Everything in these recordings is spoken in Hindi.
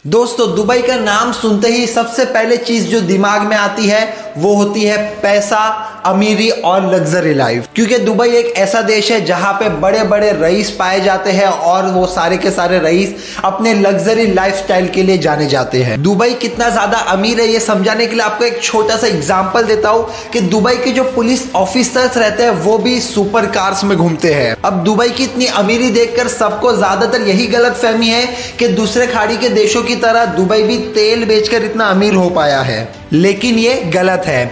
दोस्तों, दुबई का नाम सुनते ही सबसे पहले चीज जो दिमाग में आती है वो होती है पैसा, अमीरी और लग्जरी लाइफ। क्योंकि दुबई एक ऐसा देश है जहां पे बड़े बड़े रईस पाए जाते हैं और वो सारे के सारे रईस अपने लग्जरी लाइफस्टाइल के लिए जाने जाते हैं। दुबई कितना ज्यादा अमीर है ये समझाने के लिए आपको एक छोटा सा एग्जांपल देता हूं कि दुबई के जो पुलिस ऑफिसर्स रहते हैं वो भी सुपर कार्स में घूमते हैं। अब दुबई की इतनी अमीरी देखकर सबको ज्यादातर यही गलत फहमी है कि दूसरे खाड़ी के देशों की तरह दुबई भी तेल बेचकर इतना अमीर हो पाया है, लेकिन ये गलत है।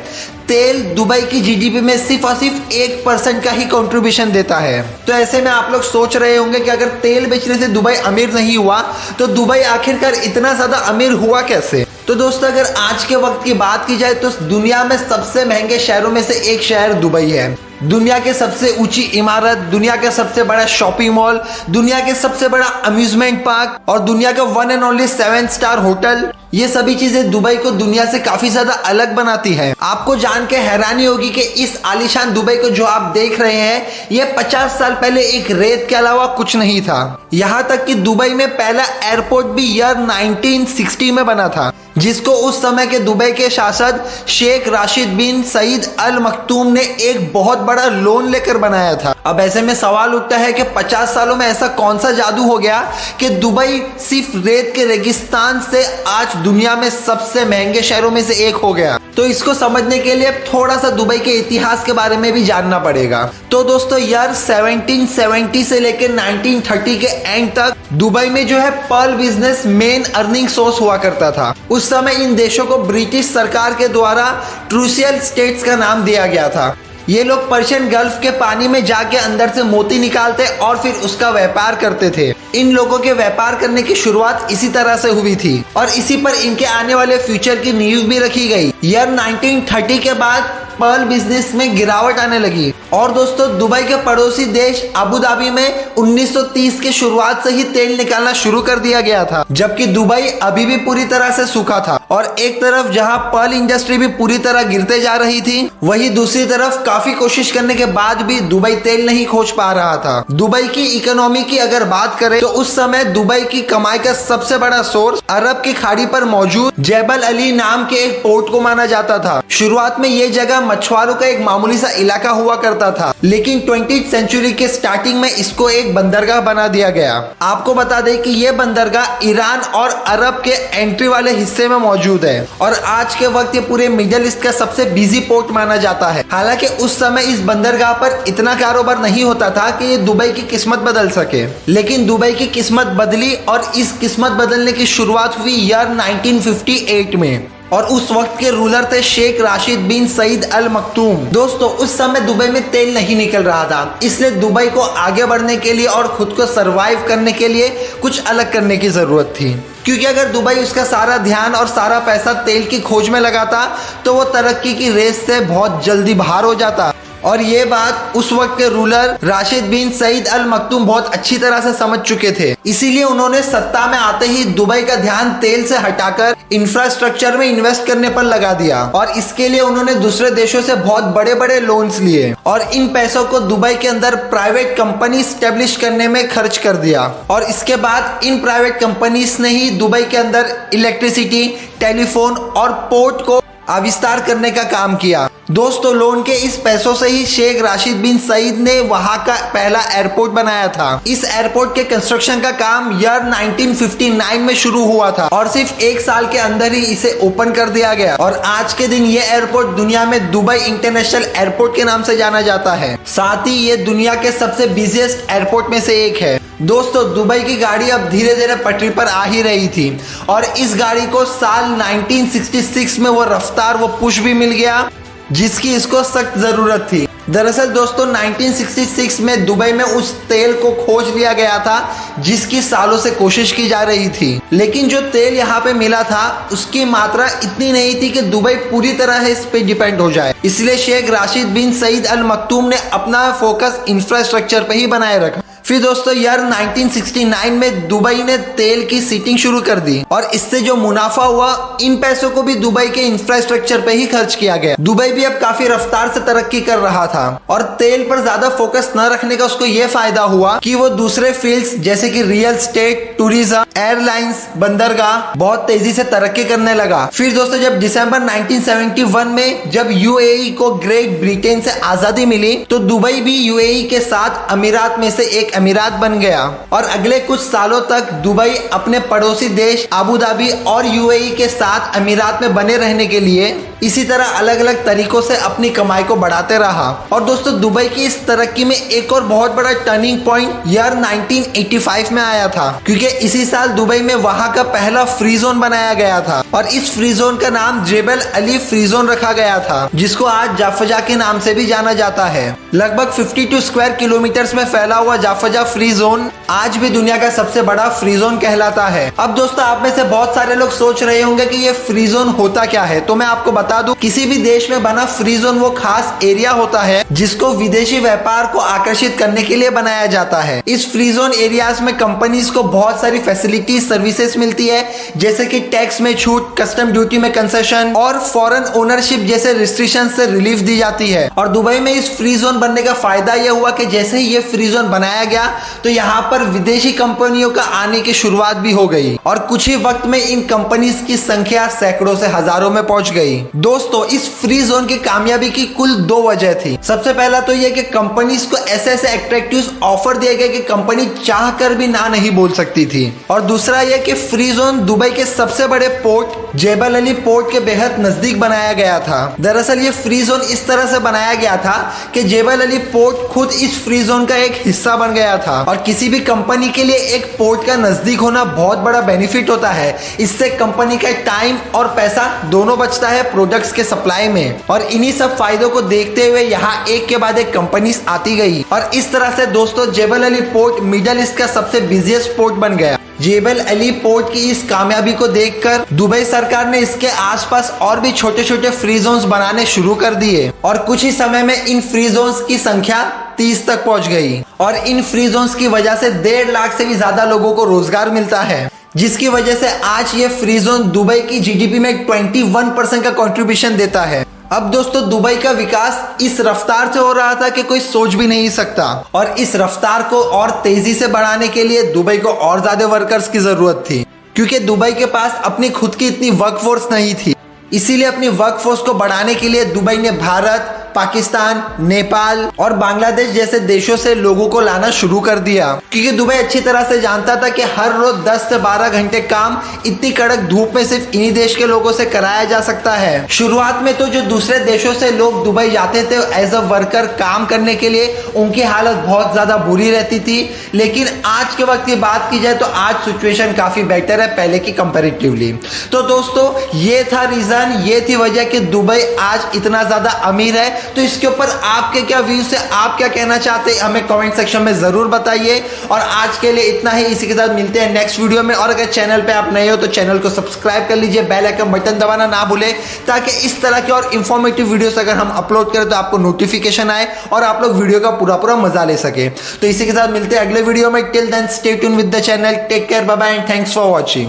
तेल दुबई की जीडीपी में सिर्फ और सिर्फ 1% का ही कंट्रीब्यूशन देता है। तो ऐसे में आप लोग सोच रहे होंगे कि अगर तेल बेचने से दुबई अमीर नहीं हुआ तो दुबई आखिरकार इतना ज्यादा अमीर हुआ कैसे। तो दोस्तों, अगर आज के वक्त की बात की जाए तो दुनिया में सबसे महंगे शहरों में से एक शहर दुबई है। दुनिया के सबसे ऊंची इमारत, दुनिया का सबसे बड़ा शॉपिंग मॉल, दुनिया के सबसे बड़ा अम्यूजमेंट पार्क और दुनिया का one and only 7 star hotel, ये सभी चीजें दुबई को दुनिया से काफी ज्यादा अलग बनाती है। आपको जान के हैरानी होगी कि इस आलीशान दुबई को जो आप देख रहे हैं ये 50 साल पहले एक रेत के अलावा कुछ नहीं था। यहाँ तक कि दुबई में पहला एयरपोर्ट भी ईयर 1960 में बना था, जिसको उस समय के दुबई के शासक शेख राशिद बिन सईद अल मखतूम ने एक बहुत बड़ा लोन लेकर बनाया था। अब ऐसे में सवाल उठता है कि 50 सालों में ऐसा कौन सा जादू हो गया कि दुबई सिर्फ रेत के रेगिस्तान से आज दुनिया में सबसे महंगे शहरों में से एक हो गया। तो इसको समझने के लिए थोड़ा सा दुबई के इतिहास के बारे में भी जानना पड़ेगा। तो दोस्तों, ईयर 1770 से लेकर 1930 के एंड तक दुबई में जो है pearl business main earning source हुआ करता था। उस समय इन देशों को ब्रिटिश सरकार के द्वारा ट्रूसियल स्टेट्स का नाम दिया गया था। ये लोग पर्शियन गल्फ के पानी में जाके अंदर से मोती निकालते और फिर उसका व्यापार करते थे। इन लोगों के व्यापार करने की शुरुआत इसी तरह से हुई थी और इसी पर इनके आने वाले फ्यूचर की नींव भी रखी गई। ईयर 1930 के बाद पर्ल बिजनेस में गिरावट आने लगी और दोस्तों, दुबई के पड़ोसी देश अबू धाबी में 1930 के शुरुआत से ही तेल निकालना शुरू कर दिया गया था, जबकि दुबई अभी भी पूरी तरह से सूखा था। और एक तरफ जहां पर्ल इंडस्ट्री भी पूरी तरह गिरते जा रही थी, वहीं दूसरी तरफ काफी कोशिश करने के बाद भी दुबई तेल नहीं खोज पा रहा था। दुबई की इकोनॉमी की अगर बात करें तो उस समय दुबई की कमाई का सबसे बड़ा सोर्स अरब की खाड़ी पर मौजूद जेबल अली नाम के एक पोर्ट को माना जाता था। शुरुआत में ये जगह मछुआरों का एक मामूली सा इलाका हुआ करता था, लेकिन 20th सेंचुरी के स्टार्टिंग में इसको एक बंदरगाह बना दिया गया। आपको बता दें कि ये बंदरगाह ईरान और अरब के एंट्री वाले हिस्से में मौजूद है और आज के वक्त ये पूरे मिडिल ईस्ट का सबसे बिजी पोर्ट माना जाता है। हालांकि उस समय इस बंदरगाह पर इतना कारोबार नहीं होता था कि ये दुबई की किस्मत बदल सके, लेकिन दुबई की किस्मत बदली और इस किस्मत बदलने की शुरुआत हुई ईयर 1958 में और उस वक्त के रूलर थे शेख राशिद बिन सईद अल मखतूम। दोस्तों, उस समय दुबई में तेल नहीं निकल रहा था, इसलिए दुबई को आगे बढ़ने के लिए और खुद को सरवाइव करने के लिए कुछ अलग करने की जरूरत थी। क्योंकि अगर दुबई उसका सारा ध्यान और सारा पैसा तेल की खोज में लगाता तो वो तरक्की की रेस से बहुत जल्दी बाहर हो जाता। और ये बात उस वक्त के रूलर राशिद बिन सईद अल मखतूम बहुत अच्छी तरह से समझ चुके थे। इसीलिए उन्होंने सत्ता में आते ही दुबई का ध्यान तेल से हटाकर इंफ्रास्ट्रक्चर में इन्वेस्ट करने पर लगा दिया और इसके लिए उन्होंने दूसरे देशों से बहुत बड़े बड़े लोन्स लिए और इन पैसों को दुबई के अंदर प्राइवेट कंपनी स्टेब्लिश करने में खर्च कर दिया। और इसके बाद इन प्राइवेट कंपनीज ने ही दुबई के अंदर इलेक्ट्रिसिटी, टेलीफोन और पोर्ट को आविष्कार करने का काम किया। दोस्तों, लोन के इस पैसों से ही शेख राशिद बिन सईद ने वहां का पहला एयरपोर्ट बनाया था। इस एयरपोर्ट के कंस्ट्रक्शन का काम ईयर 1959 में शुरू हुआ था और सिर्फ 1 साल के अंदर ही इसे ओपन कर दिया गया और आज के दिन ये एयरपोर्ट दुनिया में दुबई इंटरनेशनल एयरपोर्ट के नाम से जाना जाता है। साथ ही ये दुनिया के सबसे बिजिएस्ट एयरपोर्ट में से एक है। दोस्तों, दुबई की गाड़ी अब धीरे धीरे पटरी पर आ ही रही थी और इस गाड़ी को साल 1966 में वो रफ्तार, वो पुश भी मिल गया जिसकी इसको सख्त जरूरत थी। दरअसल दोस्तों, 1966 में दुबई में उस तेल को खोज लिया गया था जिसकी सालों से कोशिश की जा रही थी, लेकिन जो तेल यहाँ पे मिला था उसकी मात्रा इतनी नहीं थी कि दुबई पूरी तरह इस पे डिपेंड हो जाए। इसलिए शेख राशिद बिन सईद अल मखतूम ने अपना फोकस इंफ्रास्ट्रक्चर पे ही बनाए रखा। फिर दोस्तों ईयर 1969 में दुबई ने तेल की सीटिंग शुरू कर दी और इससे जो मुनाफा हुआ इन पैसों को भी दुबई के इंफ्रास्ट्रक्चर पे ही खर्च किया गया। दुबई भी अब काफी रफ्तार से तरक्की कर रहा था और तेल पर ज्यादा फोकस न रखने का उसको ये फायदा हुआ कि वो दूसरे फील्ड्स जैसे कि रियल एस्टेट, टूरिज्म, एयरलाइंस, बंदरगाह बहुत तेजी से तरक्की करने लगा। फिर दोस्तों जब दिसंबर 1971 में जब यूएई को ग्रेट ब्रिटेन से आजादी मिली तो दुबई भी यूएई के साथ अमीरात में से एक अमीरात बन गया और अगले कुछ सालों तक दुबई अपने पड़ोसी देश अबू धाबी और यूएई के साथ अमीरात में बने रहने के लिए इसी तरह अलग अलग तरीकों से अपनी कमाई को बढ़ाते रहा। और दोस्तों दुबई की इस तरक्की में एक और बहुत बड़ा टर्निंग पॉइंट ईयर 1985 में आया था, क्योंकि इसी साल दुबई में वहां का पहला फ्री जोन बनाया गया था और इस फ्री जोन का नाम जेबल अली फ्री जोन रखा गया था, जिसको आज जाफजा के नाम से भी जाना जाता है। लगभग 52 स्क्वायर किलोमीटर में फैला हुआ जाफजा फ्री जोन आज भी दुनिया का सबसे बड़ा फ्री जोन कहलाता है। अब दोस्तों आप में से बहुत सारे लोग सोच रहे होंगे कि ये फ्री जोन होता क्या है, तो मैं आपको बता दूं, किसी भी देश में बना फ्री जोन वो खास एरिया होता है जिसको विदेशी व्यापार को आकर्षित करने के लिए बनाया जाता है। इस फ्री जोन एरियाज में कंपनीज को बहुत सारी फैसिलिटी सर्विसेज मिलती है, जैसे कि टैक्स में छूट, कस्टम ड्यूटी में कंसेशन और फॉरेन ओनरशिप जैसे रिस्ट्रिक्शन से रिलीफ दी जाती है। और दुबई में इस फ्री जोन बनने का फायदा यह हुआ कि जैसे ही ये फ्री जोन बनाया गया तो यहाँ पर विदेशी कंपनियों का आने की शुरुआत भी हो गई और कुछ ही वक्त में इन कंपनीज की संख्या सैकड़ों से हजारों में पहुंच गई। दोस्तों इस फ्री जोन की कामयाबी की कुल 2 वजह थी। सबसे पहला तो यह कि कंपनीज को ऐसे ऐसे एट्रैक्टिव ऑफर दिए गए कि कंपनी चाह कर भी ना नहीं बोल सकती थी। और दूसरा यह कि फ्री जोन दुबई के सबसे बड़े पोर्ट जेबल अली पोर्ट के बेहद नजदीक बनाया गया था। दरअसल ये फ्री जोन इस तरह से बनाया गया था कि जेबल अली पोर्ट खुद इस फ्री जोन का एक हिस्सा बन गया था और किसी भी कंपनी के लिए एक पोर्ट का नजदीक होना बहुत बड़ा बेनिफिट होता है। इससे कंपनी का टाइम और पैसा दोनों बचता है प्रोडक्ट्स के सप्लाई में। और इन्हीं सब फायदों को देखते हुए यहाँ एक के बाद एक कंपनीज आती गई और इस तरह से दोस्तों जेबल अली पोर्ट मिडल ईस्ट का सबसे बिजिएस्ट पोर्ट बन गया। जेबल अली पोर्ट की इस कामयाबी को देखकर दुबई सरकार ने इसके आसपास और भी छोटे छोटे फ्री जोन्स बनाने शुरू कर दिए और कुछ ही समय में इन फ्री जोन्स की संख्या 30 तक पहुंच गई और इन फ्री जोन्स की वजह से 1.5 लाख से भी ज्यादा लोगों को रोजगार मिलता है, जिसकी वजह से आज ये फ्री जोन दुबई की जीडीपी में 21% का कंट्रीब्यूशन देता है। अब दोस्तों दुबई का विकास इस रफ्तार से हो रहा था कि कोई सोच भी नहीं सकता और इस रफ्तार को और तेजी से बढ़ाने के लिए दुबई को और ज्यादा वर्कर्स की जरूरत थी, क्योंकि दुबई के पास अपनी खुद की इतनी वर्कफोर्स नहीं थी। इसीलिए अपनी वर्कफोर्स को बढ़ाने के लिए दुबई ने भारत, पाकिस्तान, नेपाल और बांग्लादेश जैसे देशों से लोगों को लाना शुरू कर दिया, क्योंकि दुबई अच्छी तरह से जानता था कि हर रोज 10 से 12 घंटे काम इतनी कड़क धूप में सिर्फ इन्हीं देश के लोगों से कराया जा सकता है। शुरुआत में तो जो दूसरे देशों से लोग दुबई जाते थे एज अ वर्कर काम करने के लिए, उनकी हालत बहुत ज्यादा बुरी रहती थी, लेकिन आज के वक्त की बात की जाए तो आज सिचुएशन काफी बेटर है पहले की कंपेरेटिवली। तो दोस्तों ये था रीजन, ये थी वजह कि दुबई आज इतना ज्यादा अमीर है। तो इसके ऊपर आपके क्या व्यूज है, आप क्या कहना चाहते हैं हमें कमेंट सेक्शन में जरूर बताइए। और आज के लिए इतना ही, इसी के साथ मिलते हैं नेक्स्ट वीडियो में। और अगर चैनल पे आप नए हो तो चैनल को सब्सक्राइब कर लीजिए, बेल आइकन बटन दबाना ना भूले, ताकि इस तरह के और इंफॉर्मेटिव वीडियोस अगर हम अपलोड करें तो आपको नोटिफिकेशन आए और आप लोग वीडियो का पूरा मजा ले सके। तो इसी के साथ मिलते हैं अगले वीडियो में। Till then stay tune with the channel, take care, bye bye and thanks for watching.